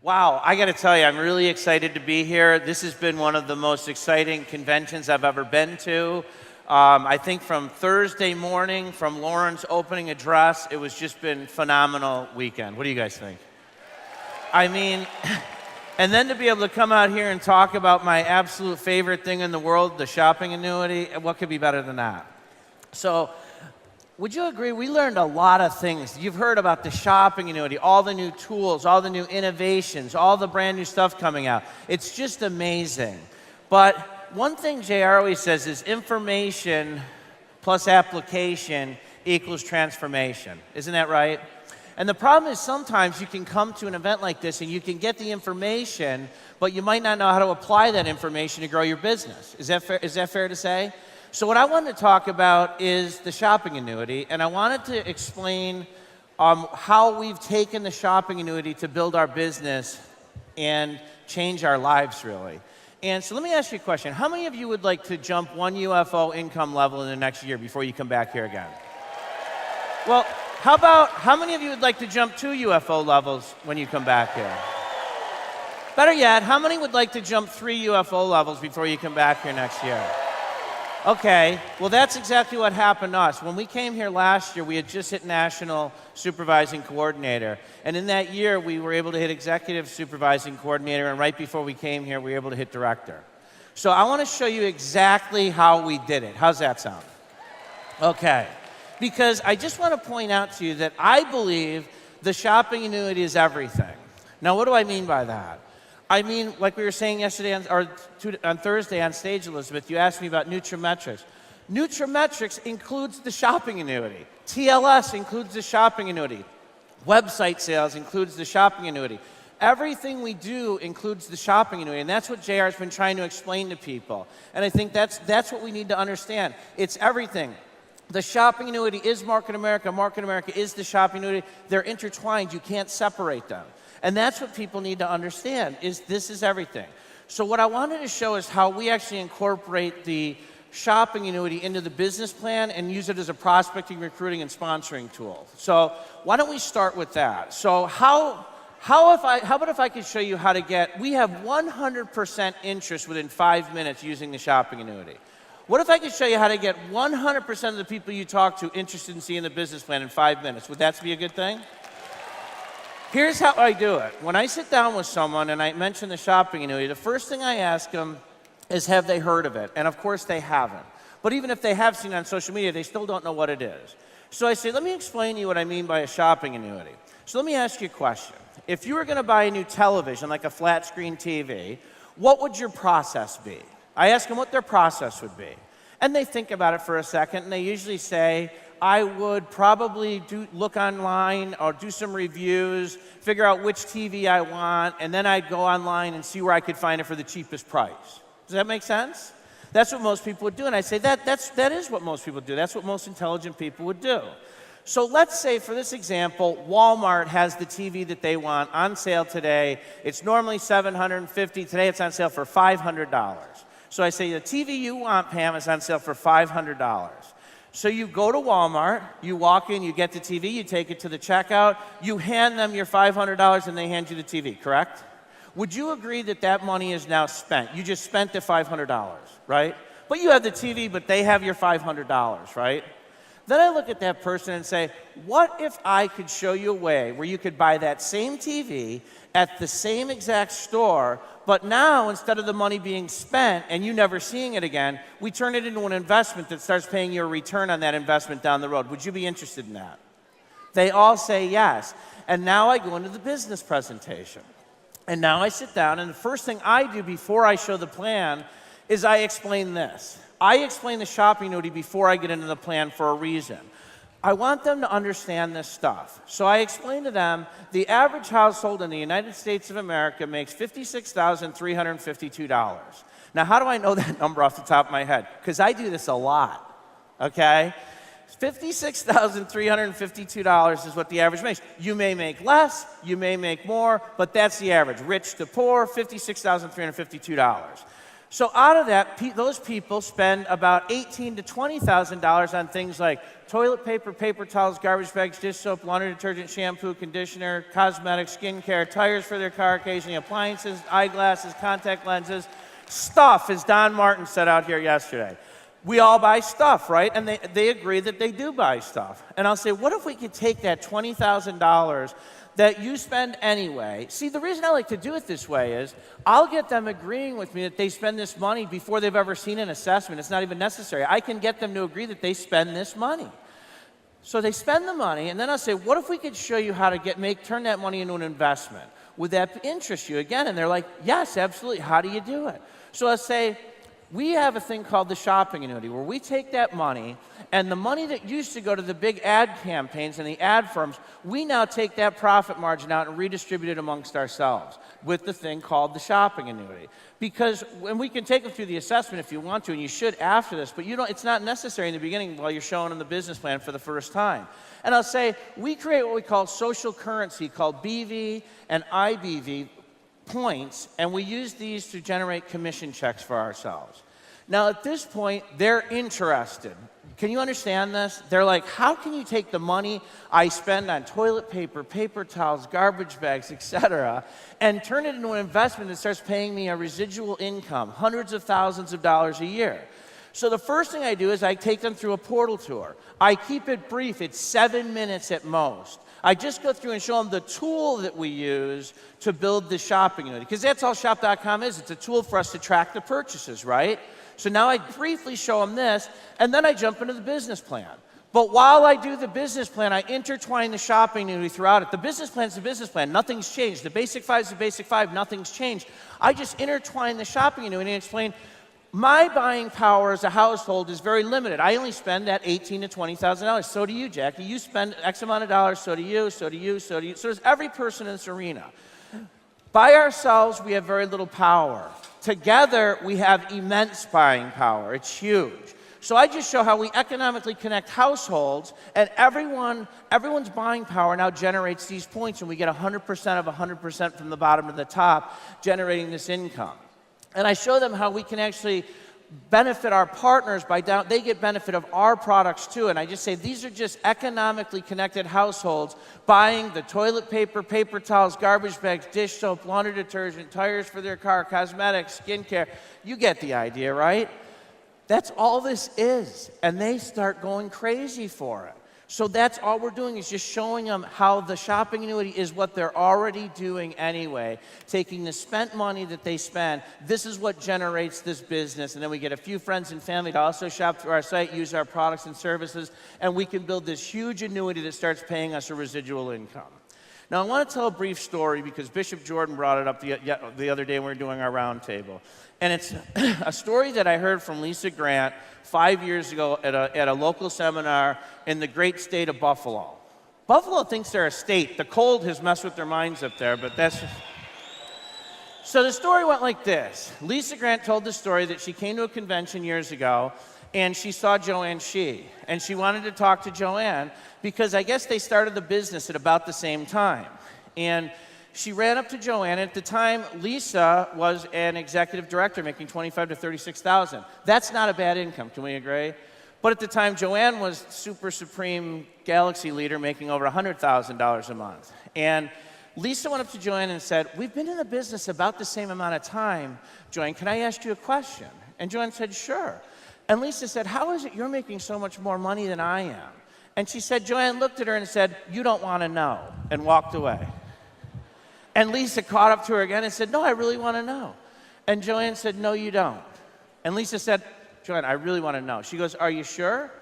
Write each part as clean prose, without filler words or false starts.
Wow, I got to tell you, I'm really excited to be here. This has been one of the most exciting conventions I've ever been to. I think from Thursday morning, from Lauren's opening address, it was just been phenomenal weekend. What do you guys think? I mean, and then to be able to come out here and talk about my absolute favorite thing in the world, the shopping annuity, what could be better than that? So, would you agree, we learned a lot of things. You've heard about the shopping annuity, all the new tools, all the new innovations, all the brand new stuff coming out. It's just amazing. But one thing JR always says is information plus application equals transformation. Isn't that right? And the problem is sometimes you can come to an event like this and you can get the information, but you might not know how to apply that information to grow your business. Is that fair to say? So what I wanted to talk about is the shopping annuity, and I wanted to explain how we've taken the shopping annuity to build our business and change our lives, really. And so let me ask you a question. How many of you would like to jump one UFO income level in the next year before you come back here again? Well, how many of you would like to jump 2 UFO levels when you come back here? Better yet, how many would like to jump 3 UFO levels before you come back here next year? Okay, well that's exactly what happened to us. When we came here last year, we had just hit National Supervising Coordinator. And in that year, we were able to hit Executive Supervising Coordinator, and right before we came here, we were able to hit Director. So I want to show you exactly how we did it. How's that sound? Okay, because I just want to point out to you that I believe the shopping annuity is everything. Now, what do I mean by that? I mean, like we were saying yesterday on Thursday on stage, Elizabeth, you asked me about Nutrimetrics. Nutrimetrics includes the shopping annuity. TLS includes the shopping annuity. Website sales includes the shopping annuity. Everything we do includes the shopping annuity, and that's what JR has been trying to explain to people. And I think that's what we need to understand. It's everything. The shopping annuity is Market America. Market America is the shopping annuity. They're intertwined. You can't separate them. And that's what people need to understand, is this is everything. So what I wanted to show is how we actually incorporate the shopping annuity into the business plan and use it as a prospecting, recruiting, and sponsoring tool. So why don't we start with that? So how about if I could show you how to get, we have 100% interest within 5 minutes using the shopping annuity. What if I could show you how to get 100% of the people you talk to interested in seeing the business plan in 5 minutes? Would that be a good thing? Here's how I do it. When I sit down with someone and I mention the shopping annuity, the first thing I ask them is, have they heard of it? And of course they haven't. But even if they have seen it on social media, they still don't know what it is. So I say, let me explain to you what I mean by a shopping annuity. So let me ask you a question. If you were going to buy a new television, like a flat screen TV, what would your process be? I ask them what their process would be. And they think about it for a second, and they usually say, I would probably look online or do some reviews, figure out which TV I want, and then I'd go online and see where I could find it for the cheapest price. Does that make sense? That's what most people would do, and I'd say that is what most people do. That's what most intelligent people would do. So let's say, for this example, Walmart has the TV that they want on sale today. It's normally $750. Today it's on sale for $500. So I say, the TV you want, Pam, is on sale for $500. So you go to Walmart, you walk in, you get the TV, you take it to the checkout, you hand them your $500 and they hand you the TV, correct? Would you agree that that money is now spent? You just spent the $500, right? But you have the TV, but they have your $500, right? Then I look at that person and say, what if I could show you a way where you could buy that same TV at the same exact store, but now instead of the money being spent and you never seeing it again, we turn it into an investment that starts paying you a return on that investment down the road. Would you be interested in that? They all say yes. And now I go into the business presentation. And now I sit down, and the first thing I do before I show the plan is I explain this. I explain the shopping annuity before I get into the plan for a reason. I want them to understand this stuff. So I explain to them the average household in the United States of America makes $56,352. Now, how do I know that number off the top of my head? Because I do this a lot, okay? $56,352 is what the average makes. You may make less, you may make more, but that's the average. Rich to poor, $56,352. So out of that, those people spend about $18,000 to $20,000 on things like toilet paper, paper towels, garbage bags, dish soap, laundry detergent, shampoo, conditioner, cosmetics, skincare, tires for their car, occasionally appliances, eyeglasses, contact lenses. Stuff, as Don Martin said out here yesterday. We all buy stuff, right? And they agree that they do buy stuff. And I'll say, what if we could take that $20,000 that you spend anyway? See, the reason I like to do it this way is I'll get them agreeing with me that they spend this money before they've ever seen an assessment. It's not even necessary. I can get them to agree that they spend this money. So they spend the money, and then I'll say, what if we could show you how to turn that money into an investment? Would that interest you? Again, and they're like, yes, absolutely. How do you do it? So I'll say, we have a thing called the shopping annuity where we take that money, and the money that used to go to the big ad campaigns and the ad firms, we now take that profit margin out and redistribute it amongst ourselves with the thing called the shopping annuity. Because when we can take them through the assessment if you want to, and you should after this, but it's not necessary in the beginning while you're showing them the business plan for the first time. And I'll say, we create what we call social currency called BV and IBV points, and we use these to generate commission checks for ourselves. Now, at this point, they're interested. Can you understand this? They're like, how can you take the money I spend on toilet paper, paper towels, garbage bags, etc., and turn it into an investment that starts paying me a residual income, hundreds of thousands of dollars a year? So the first thing I do is I take them through a portal tour. I keep it brief. It's 7 minutes at most. I just go through and show them the tool that we use to build the shopping annuity, because that's all shop.com is. It's a tool for us to track the purchases, right? So now I briefly show them this, and then I jump into the business plan. But while I do the business plan, I intertwine the shopping annuity throughout it. The business plan is the business plan. Nothing's changed. The basic five is the basic five. Nothing's changed. I just intertwine the shopping annuity and explain my buying power as a household is very limited. I only spend that $18,000 to $20,000. So do you, Jackie. You spend X amount of dollars. So do you. So do you. So do you. So does every person in this arena. By ourselves, we have very little power. Together, we have immense buying power. It's huge. So I just show how we economically connect households, and everyone's buying power now generates these points, and we get 100% of 100% from the bottom to the top, generating this income. And I show them how we can actually benefit our partners they get benefit of our products too. And I just say these are just economically connected households buying the toilet paper, paper towels, garbage bags, dish soap, laundry detergent, tires for their car, cosmetics, skincare. You get the idea, right? That's all this is. And they start going crazy for it. So that's all we're doing is just showing them how the shopping annuity is what they're already doing anyway. Taking the spent money that they spend, this is what generates this business. And then we get a few friends and family to also shop through our site, use our products and services, and we can build this huge annuity that starts paying us a residual income. Now, I want to tell a brief story because Bishop Jordan brought it up the other day when we were doing our roundtable. And it's a story that I heard from Lisa Grant 5 years ago at a local seminar in the great state of Buffalo. Buffalo thinks they're a state. The cold has messed with their minds up there, but that's just... So the story went like this. Lisa Grant told the story that she came to a convention years ago, and she saw Joanne Shee. And she wanted to talk to Joanne because I guess they started the business at about the same time. And she ran up to Joanne. At the time, Lisa was an executive director making $25,000 to $36,000. That's not a bad income, can we agree? But at the time, Joanne was super supreme galaxy leader making over $100,000 a month. And Lisa went up to Joanne and said, we've been in the business about the same amount of time. Joanne, can I ask you a question? And Joanne said, sure. And Lisa said, how is it you're making so much more money than I am? And she said, Joanne looked at her and said, you don't want to know, and walked away. And Lisa caught up to her again and said, no, I really want to know. And Joanne said, no, you don't. And Lisa said, Joanne, I really want to know. She goes, are you sure?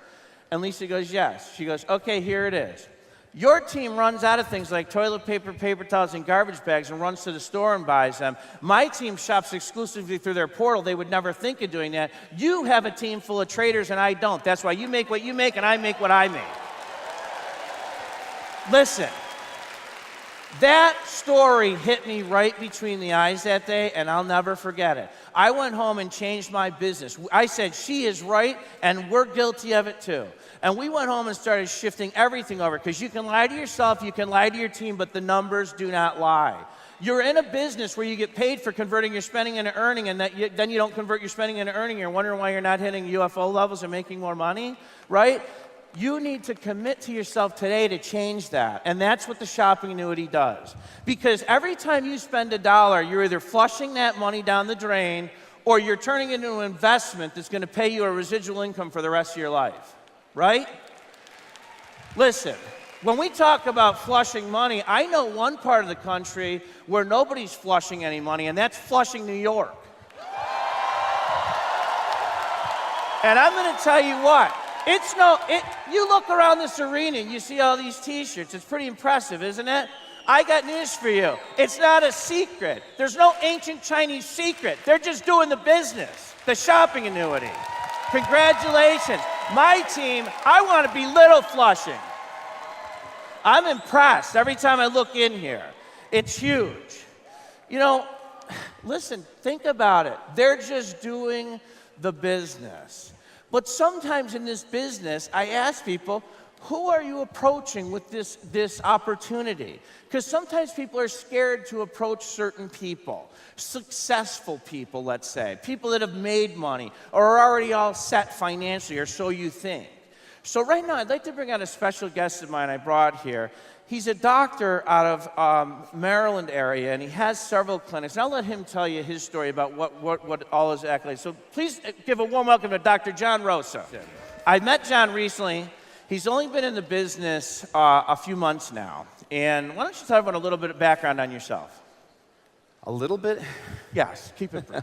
And Lisa goes, yes. She goes, okay, here it is. Your team runs out of things like toilet paper, paper towels, and garbage bags and runs to the store and buys them. My team shops exclusively through their portal. They would never think of doing that. You have a team full of traders and I don't. That's why you make what you make and I make what I make. Listen. That story hit me right between the eyes that day, and I'll never forget it. I went home and changed my business. I said, she is right, and we're guilty of it too. And we went home and started shifting everything over, because you can lie to yourself, you can lie to your team, but the numbers do not lie. You're in a business where you get paid for converting your spending into earning, and then you don't convert your spending into earning. You're wondering why you're not hitting UFO levels or making more money, right? You need to commit to yourself today to change that. And that's what the shopping annuity does. Because every time you spend $1, you're either flushing that money down the drain or you're turning it into an investment that's going to pay you a residual income for the rest of your life, right? Listen, when we talk about flushing money, I know one part of the country where nobody's flushing any money, and that's Flushing, New York. And I'm going to tell you what. You look around this arena and you see all these t-shirts. It's pretty impressive, isn't it? I got news for you. It's not a secret. There's no ancient Chinese secret. They're just doing the business, the shopping annuity. Congratulations. My team, I want to be little Flushing. I'm impressed every time I look in here. It's huge. You know, listen, think about it. They're just doing the business. But sometimes in this business, I ask people, who are you approaching with this opportunity? Because sometimes people are scared to approach certain people, successful people, let's say, people that have made money or are already all set financially, or so you think. So right now, I'd like to bring out a special guest of mine I brought here. He's a doctor out of Maryland area, and he has several clinics. And I'll let him tell you his story about what all his accolades. So please give a warm welcome to Dr. John Rosa. I met John recently. He's only been in the business a few months now. And why don't you tell everyone a little bit of background on yourself? A little bit? Yes, keep it brief.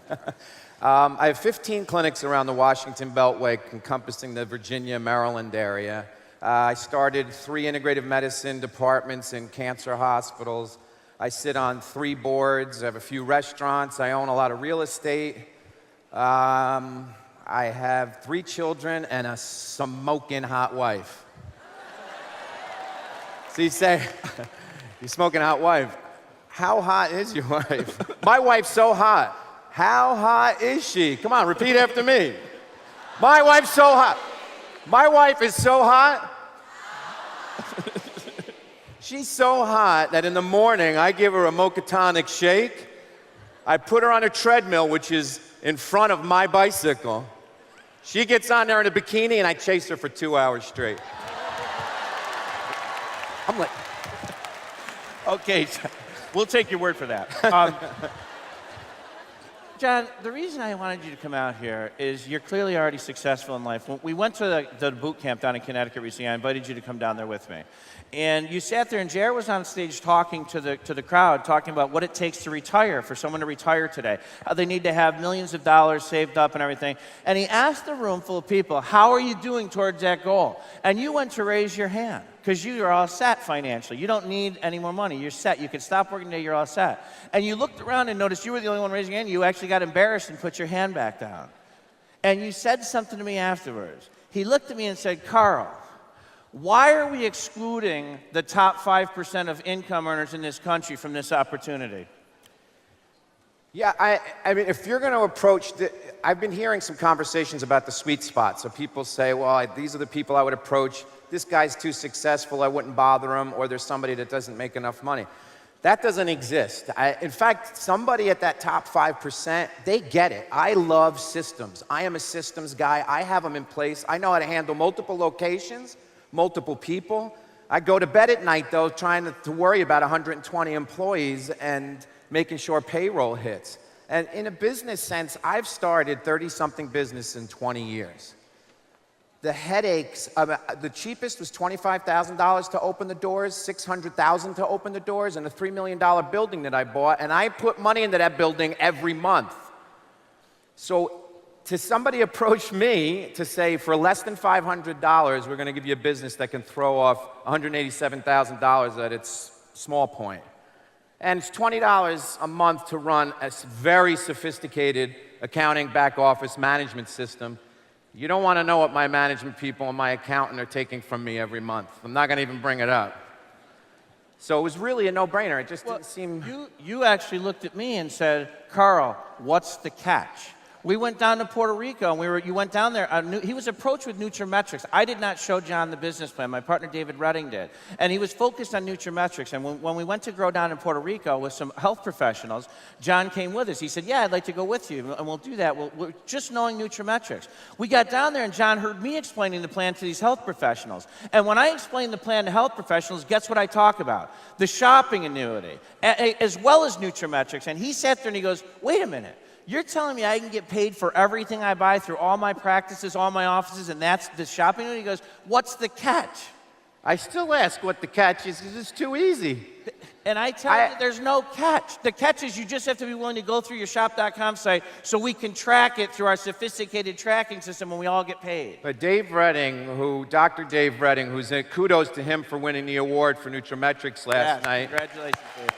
I have 15 clinics around the Washington Beltway, encompassing the Virginia, Maryland area. I started 3 integrative medicine departments in cancer hospitals. I sit on 3 boards. I have a few restaurants. I own a lot of real estate. I have 3 children and a smoking hot wife. So you say, you're smoking hot wife. How hot is your wife? My wife's so hot. How hot is she? Come on, repeat after me. My wife's so hot. My wife is so hot. She's so hot that in the morning I give her a mocha tonic shake. I put her on a treadmill, which is in front of my bicycle. She gets on there in a bikini and I chase her for 2 hours straight. I'm like, Okay, we'll take your word for that. John, the reason I wanted you to come out here is you're clearly already successful in life. When we went to the boot camp down in Connecticut recently, I invited you to come down there with me. And you sat there, and Jared was on stage talking to the crowd, talking about what it takes to retire, for someone to retire today, how they need to have millions of dollars saved up and everything. And he asked a room full of people, how are you doing towards that goal? And you went to raise your hand, because you are all set financially. You don't need any more money. You're set. You can stop working today. You're all set. And you looked around and noticed you were the only one raising your hand. You actually got embarrassed and put your hand back down. And you said something to me afterwards. He looked at me and said, Carl, why are we excluding the top 5% of income earners in this country from this opportunity? yeah, I mean, if you're going to approach, I've been hearing some conversations about the sweet spot. So people say, well, these are the people I would approach. This guy's too successful, I wouldn't bother him, or there's somebody that doesn't make enough money. That doesn't exist. In fact, somebody at that top 5%, they get it. I love systems. I am a systems guy. I have them in place. I know how to handle multiple locations, multiple people. I go to bed at night, though, trying to worry about 120 employees and making sure payroll hits. And in a business sense, I've started 30-something business in 20 years. The headaches, the cheapest was $25,000 to open the doors, $600,000 to open the doors, and a $3 million building that I bought, and I put money into that building every month. So to somebody approach me to say, for less than $500, we're going to give you a business that can throw off $187,000 at its small point. And it's $20 a month to run a very sophisticated accounting back office management system. You don't want to know what my management people and my accountant are taking from me every month. I'm not going to even bring it up. So it was really a no-brainer. It just didn't seem... You actually looked at me and said, Carl, what's the catch? We went down to Puerto Rico, and you went down there. He was approached with Nutrimetrics. I did not show John the business plan. My partner David Redding did. And he was focused on Nutrimetrics. And when we went to grow down in Puerto Rico with some health professionals, John came with us. He said, yeah, I'd like to go with you, and we'll do that. We're just knowing Nutrimetrics. We got down there, and John heard me explaining the plan to these health professionals. And when I explained the plan to health professionals, guess what I talk about? The shopping annuity, as well as Nutrimetrics. And he sat there and he goes, wait a minute. You're telling me I can get paid for everything I buy through all my practices, all my offices, and that's the shopping? And he goes, what's the catch? I still ask what the catch is because it's too easy. And I tell you, there's no catch. The catch is you just have to be willing to go through your shop.com site so we can track it through our sophisticated tracking system when we all get paid. But Dave Redding, Dr. Dave Redding, kudos to him for winning the award for Nutrimetrics last night. Congratulations, Dave.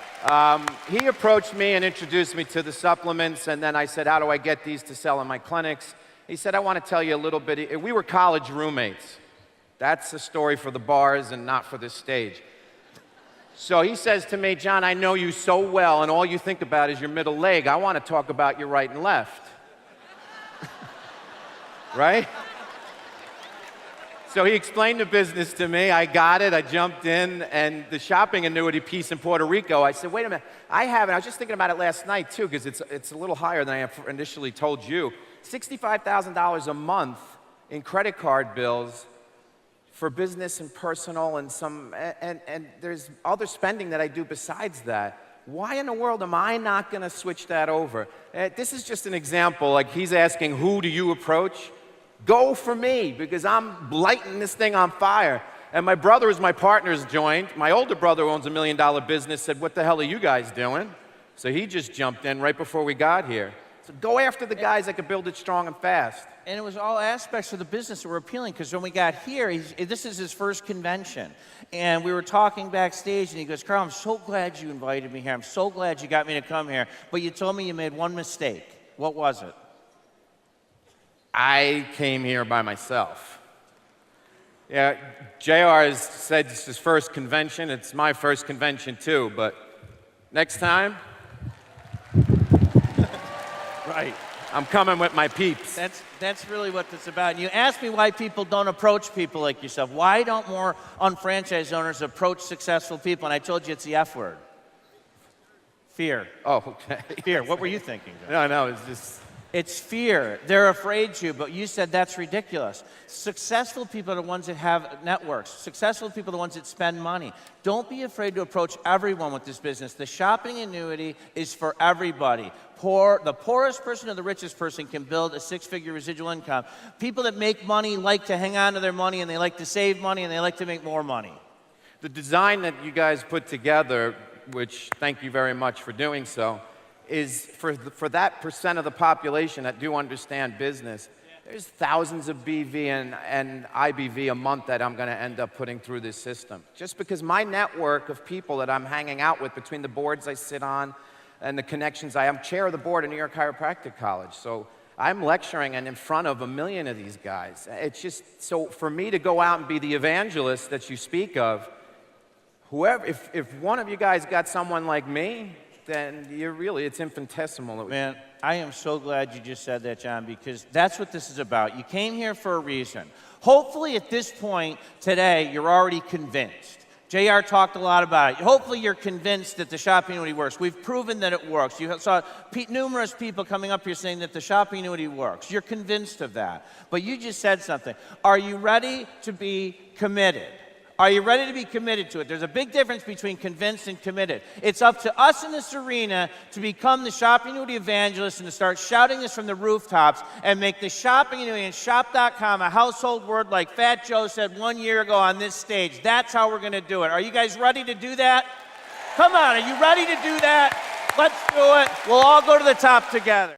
He approached me and introduced me to the supplements, and then I said, how do I get these to sell in my clinics? He said, I want to tell you a little bit. We were college roommates. That's a story for the bars and not for this stage. So he says to me, John, I know you so well, and all you think about is your middle leg. I want to talk about your right and left. Right? So he explained the business to me. I got it. I jumped in. And the shopping annuity piece in Puerto Rico, I said, wait a minute. I have it. I was just thinking about it last night, too, because it's a little higher than I initially told you. $65,000 a month in credit card bills for business and personal and there's other spending that I do besides that. Why in the world am I not going to switch that over? This is just an example. Like he's asking, who do you approach? Go for me, because I'm lighting this thing on fire. And my brother, as my partner's joined, my older brother owns $1 million business, said, what the hell are you guys doing? So he just jumped in right before we got here. So go after the guys that can build it strong and fast. And it was all aspects of the business that were appealing, because when we got here, this is his first convention. And we were talking backstage, and he goes, Carl, I'm so glad you invited me here. I'm so glad you got me to come here. But you told me you made one mistake. What was it? I came here by myself. Yeah, JR has said it's his first convention. It's my first convention too, but next time, right. I'm coming with my peeps. That's really what it's about. And you asked me why people don't approach people like yourself. Why don't more unfranchised owners approach successful people? And I told you it's the F word. Fear. Oh, okay. Fear. What were you thinking, John? No, it's just... It's fear. They're afraid to, but you said that's ridiculous. Successful people are the ones that have networks. Successful people are the ones that spend money. Don't be afraid to approach everyone with this business. The shopping annuity is for everybody. The poorest person or the richest person can build a six-figure residual income. People that make money like to hang on to their money, and they like to save money, and they like to make more money. The design that you guys put together, which thank you very much for doing so, is for that percent of the population that do understand business. There's thousands of BV and IBV a month that I'm going to end up putting through this system. Just because my network of people that I'm hanging out with, between the boards I sit on and the connections I'm chair of the board at New York Chiropractic College. So I'm lecturing and in front of 1 million of these guys. It's just, so for me to go out and be the evangelist that you speak of, whoever, if one of you guys got someone like me, then it's infinitesimal. Man, I am so glad you just said that, John, because that's what this is about. You came here for a reason. Hopefully at this point today, you're already convinced. JR talked a lot about it. Hopefully you're convinced that the shopping annuity works. We've proven that it works. You saw numerous people coming up here saying that the shopping annuity works. You're convinced of that. But you just said something. Are you ready to be committed? Are you ready to be committed to it? There's a big difference between convinced and committed. It's up to us in this arena to become the shopping annuity evangelists and to start shouting this from the rooftops and make the shopping annuity and shop.com a household word like Fat Joe said 1 year ago on this stage. That's how we're going to do it. Are you guys ready to do that? Come on, are you ready to do that? Let's do it. We'll all go to the top together.